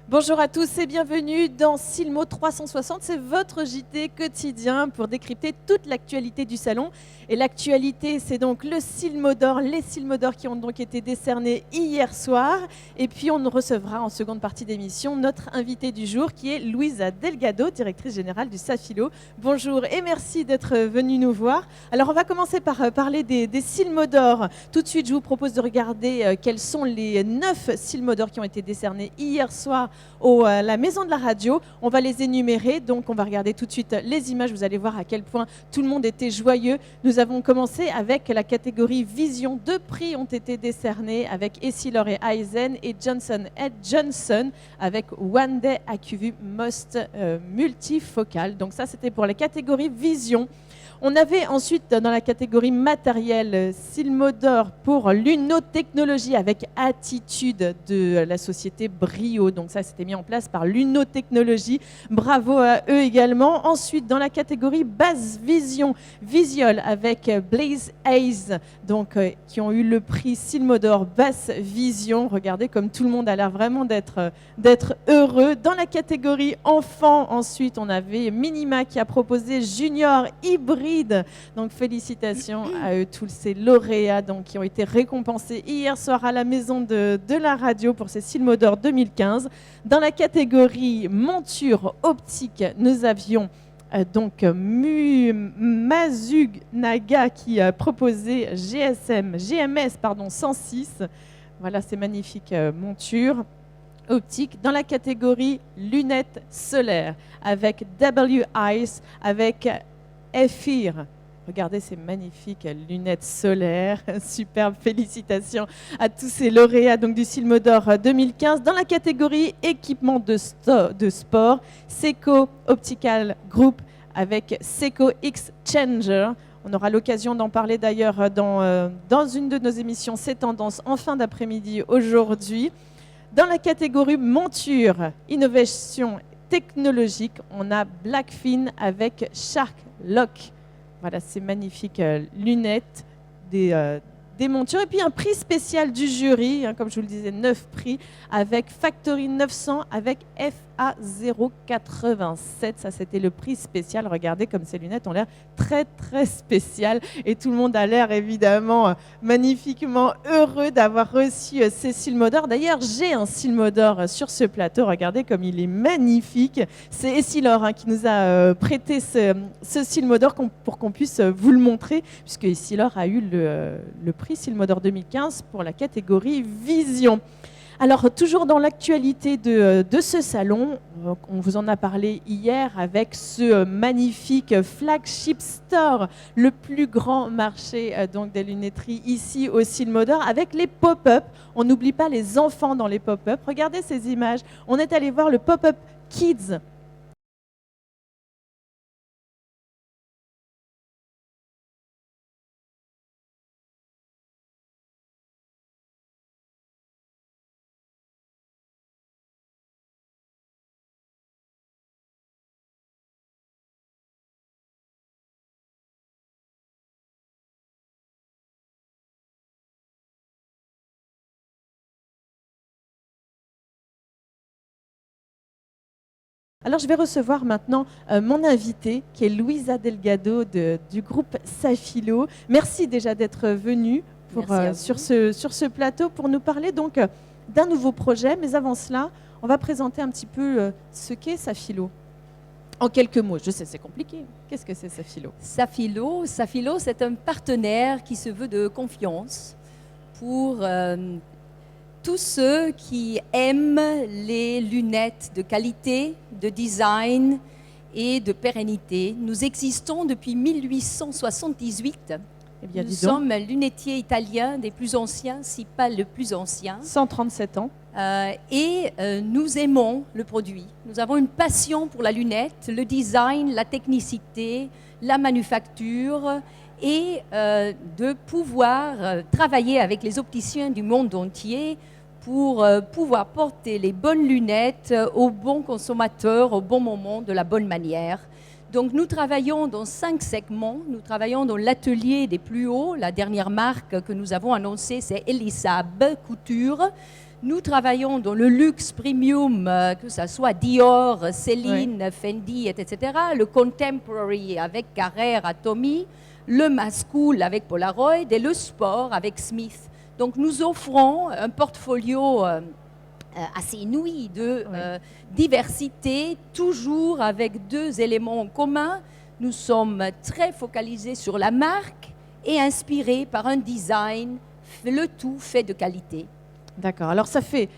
Bonjour à tous et bienvenue dans Silmo 360. C'est votre JT quotidien pour décrypter toute l'actualité du salon. Et l'actualité, c'est donc le Silmo d'or, les Silmo d'or qui ont donc été décernés hier soir. Et puis on recevra en seconde partie d'émission notre invitée du jour qui est Luisa Delgado, directrice générale du Safilo. Bonjour et merci d'être venue nous voir. Alors on va commencer par parler des Silmo d'or. Tout de suite, je vous propose de regarder quels sont les 9 Silmo d'or qui ont été décernés hier soir à la Maison de la Radio. On va les énumérer, donc on va regarder tout de suite les images. Vous allez voir à quel point tout le monde était joyeux. Nous avons commencé avec la catégorie Vision. 2 prix ont été décernés avec Essilor et Eisen et Johnson & Johnson avec One Day AccuView Most Multifocal. Donc ça, c'était pour la catégorie Vision. On avait ensuite dans la catégorie matériel Silmo d'or pour l'unotechnologie avec Attitude de la société Brio. Donc ça, c'était mis en place par l'unotechnologie. Bravo à eux également. Ensuite, dans la catégorie basse vision, Visiol avec Blaze Haze, donc qui ont eu le prix Silmo d'or basse vision. Regardez comme tout le monde a l'air vraiment d'être heureux. Dans la catégorie enfant, ensuite, on avait Minima qui a proposé Junior Hybride. Donc félicitations à eux tous ces lauréats donc, qui ont été récompensés hier soir à la Maison de la Radio pour ces Silmo d'or 2015. Dans la catégorie monture optique, nous avions donc Mazug Naga qui a proposé GMS 106. Voilà ces magnifiques montures optiques. Dans la catégorie lunettes solaires avec W-Eyes, avec Ephir. Regardez ces magnifiques lunettes solaires. Superbe, félicitations à tous ces lauréats donc, du Silmo d'or 2015. Dans la catégorie équipement de sport, Seiko Optical Group avec Seiko X Changer. On aura l'occasion d'en parler d'ailleurs dans une de nos émissions C'est Tendance en fin d'après-midi aujourd'hui. Dans la catégorie monture, innovation technologique, on a Blackfin avec Shark Lock. Voilà ces magnifiques lunettes, des montures. Et puis un prix spécial du jury, comme je vous le disais, 9 prix, avec Factory 900, avec FA087. Ça, c'était le prix spécial. Regardez comme ces lunettes ont l'air très, très spéciales. Et tout le monde a l'air évidemment magnifiquement heureux d'avoir reçu ces Silmo d'or. D'ailleurs, j'ai un Silmo d'or sur ce plateau. Regardez comme il est magnifique. C'est Essilor qui nous a prêté ce Silmo d'or pour qu'on puisse vous le montrer, puisque Essilor a eu le prix Silmo d'or 2015 pour la catégorie Vision. Alors, toujours dans l'actualité de ce salon, on vous en a parlé hier avec ce magnifique flagship store, le plus grand marché donc des lunetteries ici au Silmo d'or, avec les pop-up. On n'oublie pas les enfants dans les pop-up. Regardez ces images. On est allé voir le pop-up Kids. Alors, je vais recevoir maintenant mon invité, qui est Luisa Delgado du groupe Safilo. Merci déjà d'être venue sur ce plateau pour nous parler donc d'un nouveau projet. Mais avant cela, on va présenter un petit peu ce qu'est Safilo. En quelques mots, je sais, c'est compliqué. Qu'est-ce que c'est Safilo ? Safilo, c'est un partenaire qui se veut de confiance pour tous ceux qui aiment les lunettes de qualité, de design et de pérennité. Nous existons depuis 1878. Eh bien, nous sommes lunetiers italiens des plus anciens, si pas le plus ancien. 137 ans. Nous aimons le produit. Nous avons une passion pour la lunette, le design, la technicité, la manufacture et de pouvoir travailler avec les opticiens du monde entier pour pouvoir porter les bonnes lunettes au bon consommateur, au bon moment, de la bonne manière. Donc nous travaillons dans 5 segments. Nous travaillons dans l'atelier des plus hauts. La dernière marque que nous avons annoncée, c'est Elisab Couture. Nous travaillons dans le luxe premium, que ce soit Dior, Céline, Fendi, etc. Le contemporary avec Carrère, Atomy, le mass cool avec Polaroid et le sport avec Smith. Donc nous offrons un portfolio assez inouï de diversité, toujours avec deux éléments en commun. Nous sommes très focalisés sur la marque et inspirés par un design, le tout fait de qualité. D'accord. Alors ça fait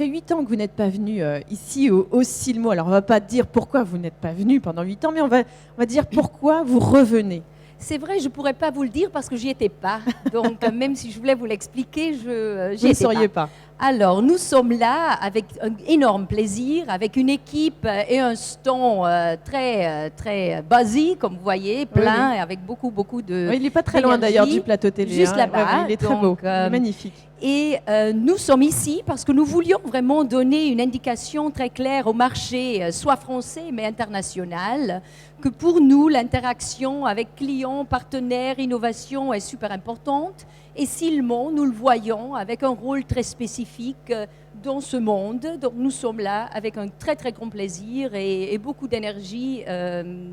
8 ans que vous n'êtes pas venu ici au Silmo. Alors on ne va pas dire pourquoi vous n'êtes pas venu pendant 8 ans, mais on va dire pourquoi vous revenez. C'est vrai, je ne pourrais pas vous le dire parce que j'y étais pas. Donc même si je voulais vous l'expliquer, Vous ne sauriez pas. Alors, nous sommes là avec un énorme plaisir, avec une équipe et un stand très basique, comme vous voyez, plein, et avec beaucoup de il n'est pas très loin d'ailleurs du plateau télé. Juste là-bas. Il est très beau, il est magnifique. Et nous sommes ici parce que nous voulions vraiment donner une indication très claire au marché, soit français mais international, que pour nous, l'interaction avec clients, partenaires, innovation est super importante. Et Silmo, nous le voyons avec un rôle très spécifique dans ce monde. Donc nous sommes là avec un très très grand plaisir et beaucoup d'énergie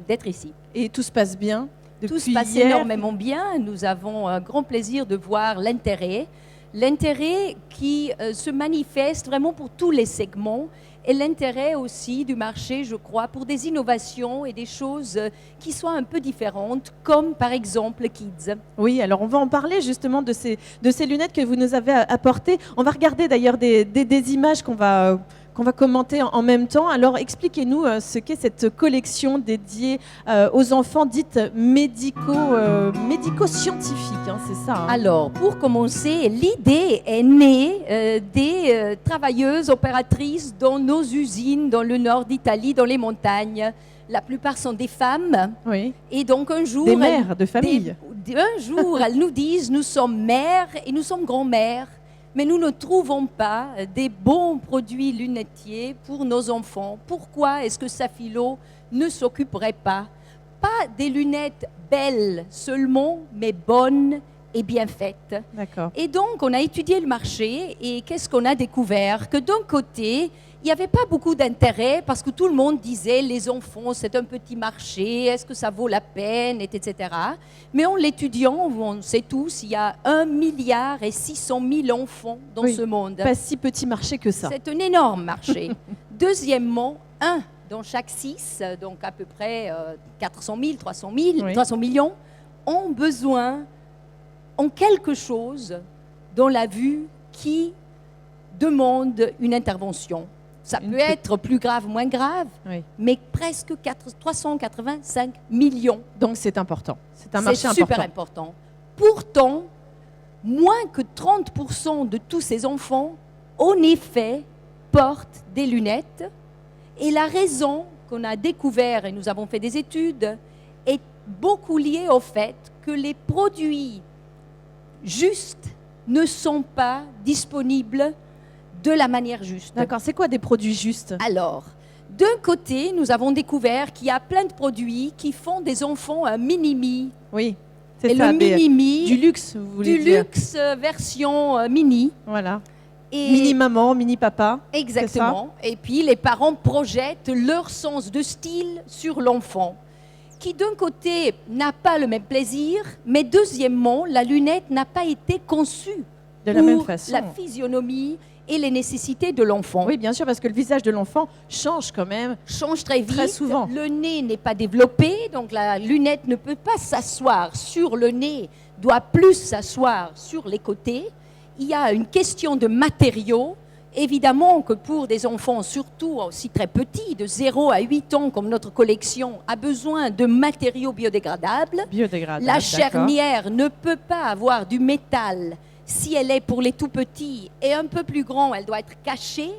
d'être ici. Et tout se passe bien depuis Tout se passe énormément bien. Nous avons un grand plaisir de voir l'intérêt qui se manifeste vraiment pour tous les segments. Et l'intérêt aussi du marché, je crois, pour des innovations et des choses qui soient un peu différentes, comme par exemple Kids. Oui, alors on va en parler justement de ces lunettes que vous nous avez apportées. On va regarder d'ailleurs des images qu'on va commenter en même temps. Alors expliquez-nous ce qu'est cette collection dédiée aux enfants dite médico-scientifique, hein, c'est ça, hein. Alors, pour commencer, l'idée est née des travailleuses opératrices dans nos usines dans le nord d'Italie, dans les montagnes. La plupart sont des femmes. Oui. Et donc un jour... Des mères de famille. Un jour, elles nous disent, nous sommes mères et nous sommes grand-mères. Mais nous ne trouvons pas des bons produits lunetiers pour nos enfants. Pourquoi est-ce que Safilo ne s'occuperait pas des lunettes belles seulement, mais bonnes et bien faites? D'accord. Et donc, on a étudié le marché et qu'est-ce qu'on a découvert? Que d'un côté, il n'y avait pas beaucoup d'intérêt parce que tout le monde disait les enfants, c'est un petit marché, est-ce que ça vaut la peine, etc. Mais en l'étudiant, on sait tous, il y a 1,6 milliard enfants dans ce monde. Pas si petit marché que ça. C'est un énorme marché. Deuxièmement, un dans chaque 6, donc à peu près 400 000, 300 millions, ont besoin en quelque chose dans la vue qui demande une intervention. Ça peut être plus grave, moins grave, mais presque 385 millions. Donc c'est important. C'est un marché important. C'est super important. Pourtant, moins que 30% de tous ces enfants, en effet, portent des lunettes. Et la raison qu'on a découvert, et nous avons fait des études, est beaucoup liée au fait que les produits justes ne sont pas disponibles de la manière juste. D'accord, c'est quoi des produits justes? Alors, d'un côté, nous avons découvert qu'il y a plein de produits qui font des enfants un mini-mi. Oui, c'est ça. Le mini-mi, du luxe, vous voulez dire. Du luxe version mini. Voilà. Mini-maman, mini-papa. Exactement. Et puis, les parents projettent leur sens de style sur l'enfant, qui d'un côté n'a pas le même plaisir, mais deuxièmement, la lunette n'a pas été conçue de la même façon. La physionomie et les nécessités de l'enfant. Oui, bien sûr, parce que le visage de l'enfant change quand même. Change très vite. Très souvent. Le nez n'est pas développé, donc la lunette ne peut pas s'asseoir sur le nez, doit plus s'asseoir sur les côtés. Il y a une question de matériaux. Évidemment que pour des enfants, surtout aussi très petits, de 0 à 8 ans, comme notre collection, a besoin de matériaux biodégradables. La charnière ne peut pas avoir du métal. Si elle est pour les tout petits et un peu plus grand, elle doit être cachée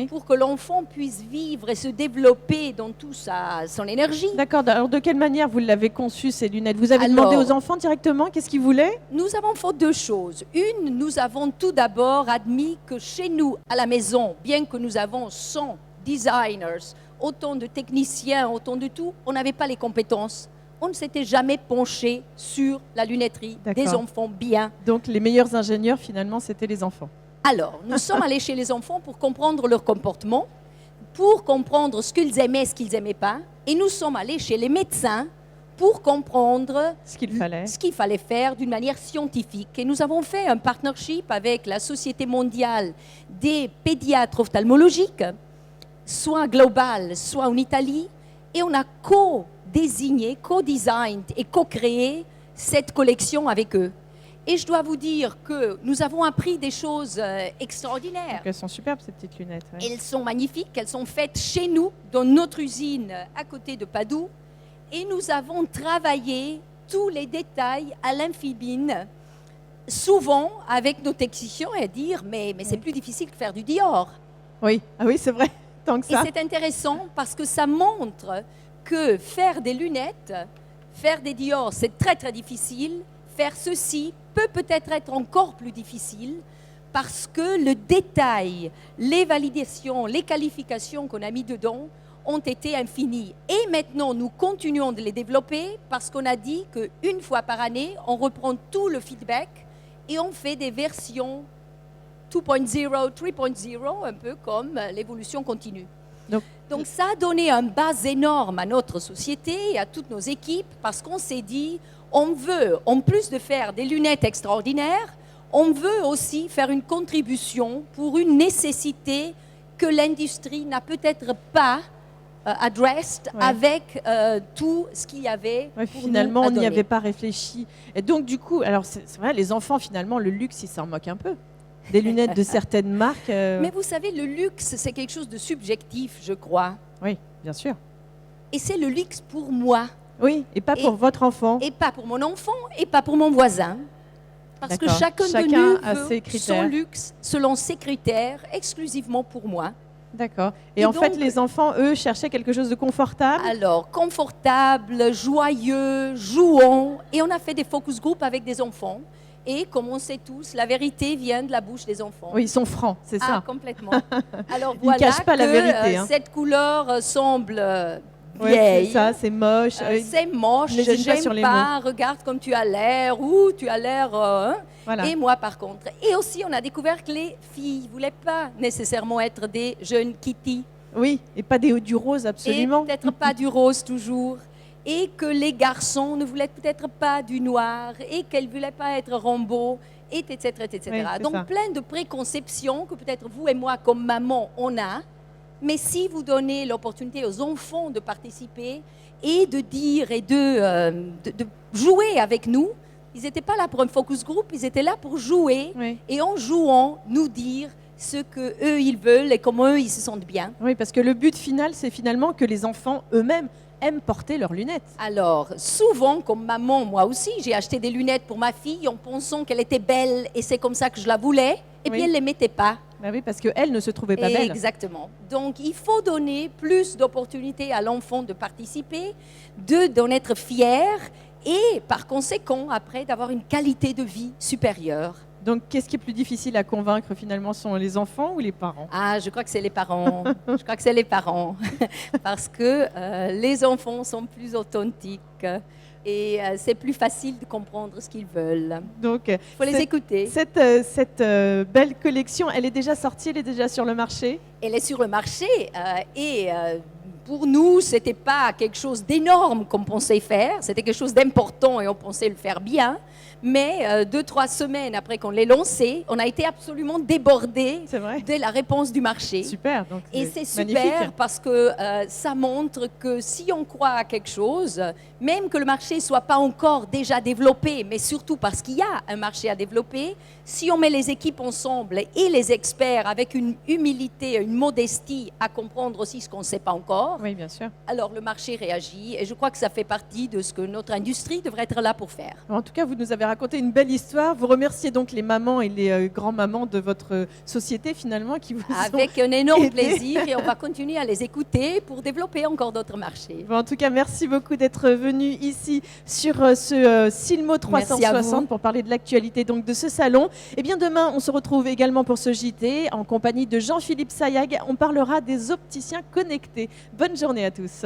pour que l'enfant puisse vivre et se développer dans toute son énergie. D'accord. Alors, de quelle manière vous l'avez conçu, ces lunettes? Vous avez demandé aux enfants directement qu'est-ce qu'ils voulaient? Nous avons fait deux choses. Une, nous avons tout d'abord admis que chez nous, à la maison, bien que nous avons 100 designers, autant de techniciens, autant de tout, on n'avait pas les compétences. On ne s'était jamais penché sur la lunetterie des enfants bien. Donc les meilleurs ingénieurs, finalement, c'était les enfants. Alors, nous sommes allés chez les enfants pour comprendre leur comportement, pour comprendre ce qu'ils aimaient, ce qu'ils n'aimaient pas. Et nous sommes allés chez les médecins pour comprendre Ce qu'il fallait faire d'une manière scientifique. Et nous avons fait un partnership avec la Société mondiale des pédiatres ophtalmologiques, soit global, soit en Italie. Et on a co-désigné, co-design et co-créé cette collection avec eux. Et je dois vous dire que nous avons appris des choses extraordinaires. Donc elles sont superbes, ces petites lunettes. Ouais. Elles sont magnifiques, elles sont faites chez nous, dans notre usine à côté de Padoue. Et nous avons travaillé tous les détails à l'infibine, souvent avec nos techniciens, et à dire mais c'est plus difficile que faire du Dior. Oui, ah oui, c'est vrai, tant que ça. Et c'est intéressant parce que ça montre que faire des lunettes, faire des Dior, c'est très très difficile. Faire ceci peut-être être encore plus difficile parce que le détail, les validations, les qualifications qu'on a mis dedans ont été infinies. Et maintenant, nous continuons de les développer parce qu'on a dit qu'une fois par année, on reprend tout le feedback et on fait des versions 2.0, 3.0, un peu comme l'évolution continue. Donc ça a donné un base énorme à notre société et à toutes nos équipes parce qu'on s'est dit, on veut, en plus de faire des lunettes extraordinaires, on veut aussi faire une contribution pour une nécessité que l'industrie n'a peut-être pas addressed avec tout ce qu'il y avait. Ouais, finalement, on n'y avait pas réfléchi. Et donc, du coup, alors c'est vrai, les enfants, finalement, le luxe, ils s'en moquent un peu. Des lunettes de certaines marques. Mais vous savez, le luxe, c'est quelque chose de subjectif, je crois. Oui, bien sûr. Et c'est le luxe pour moi. Oui, et pas pour votre enfant. Et pas pour mon enfant, et pas pour mon voisin. Parce que chacun de nous veut son luxe selon ses critères, exclusivement pour moi. D'accord. Et en fait, les enfants, eux, cherchaient quelque chose de confortable. Alors, confortable, joyeux, jouant. Et on a fait des focus group avec des enfants. Et comme on sait tous, la vérité vient de la bouche des enfants. Oui, ils sont francs, c'est ça. Ah, complètement. Alors ils ne cachent pas la vérité. Cette couleur semble c'est vieille. ça, c'est moche. C'est moche, je n'aime pas. Regarde comme tu as l'air, ou tu as l'air... Voilà. Et moi, par contre. Et aussi, on a découvert que les filles ne voulaient pas nécessairement être des jeunes Kitty. Oui, et pas du rose, absolument. Et peut-être pas du rose toujours. Et que les garçons ne voulaient peut-être pas du noir, et qu'elles ne voulaient pas être Rambo, etc. etc. Oui, donc, plein de préconceptions que peut-être vous et moi, comme maman, on a. Mais si vous donnez l'opportunité aux enfants de participer et de dire et de jouer avec nous, ils n'étaient pas là pour un focus group, ils étaient là pour jouer et en jouant, nous dire ce qu'eux, ils veulent et comment eux, ils se sentent bien. Oui, parce que le but final, c'est finalement que les enfants eux-mêmes aiment porter leurs lunettes. Alors, souvent, comme maman, moi aussi, j'ai acheté des lunettes pour ma fille en pensant qu'elle était belle et c'est comme ça que je la voulais. Et puis, elle ne les mettait pas. Ben oui, parce qu'elle ne se trouvait pas belle. Exactement. Donc, il faut donner plus d'opportunités à l'enfant de participer, d'en être fier et, par conséquent, après, d'avoir une qualité de vie supérieure. Donc, qu'est-ce qui est plus difficile à convaincre finalement, sont les enfants ou les parents? Ah, je crois que c'est les parents. Je crois que c'est les parents. Parce que les enfants sont plus authentiques et c'est plus facile de comprendre ce qu'ils veulent. Donc, il faut les écouter. Cette belle collection, elle est déjà sortie, elle est déjà sur le marché? Elle est sur le marché et pour nous, ce n'était pas quelque chose d'énorme qu'on pensait faire. C'était quelque chose d'important et on pensait le faire bien. Mais 2-3 semaines après qu'on l'ait lancé, on a été absolument débordés de la réponse du marché. Super. Donc et c'est super parce que ça montre que si on croit à quelque chose, même que le marché ne soit pas encore déjà développé, mais surtout parce qu'il y a un marché à développer, si on met les équipes ensemble et les experts avec une humilité, une modestie à comprendre aussi ce qu'on ne sait pas encore, oui, bien sûr. Alors le marché réagit et je crois que ça fait partie de ce que notre industrie devrait être là pour faire. En tout cas, vous nous avez raconté une belle histoire. Vous remerciez donc les mamans et les grands-mamans de votre société finalement qui vous avec un énorme plaisir et on va continuer à les écouter pour développer encore d'autres marchés. Bon, en tout cas, merci beaucoup d'être venu ici sur ce Silmo 360 pour parler de l'actualité donc de ce salon. Et bien demain, on se retrouve également pour ce JT en compagnie de Jean-Philippe Sayag. On parlera des opticiens connectés. Bonne journée à tous.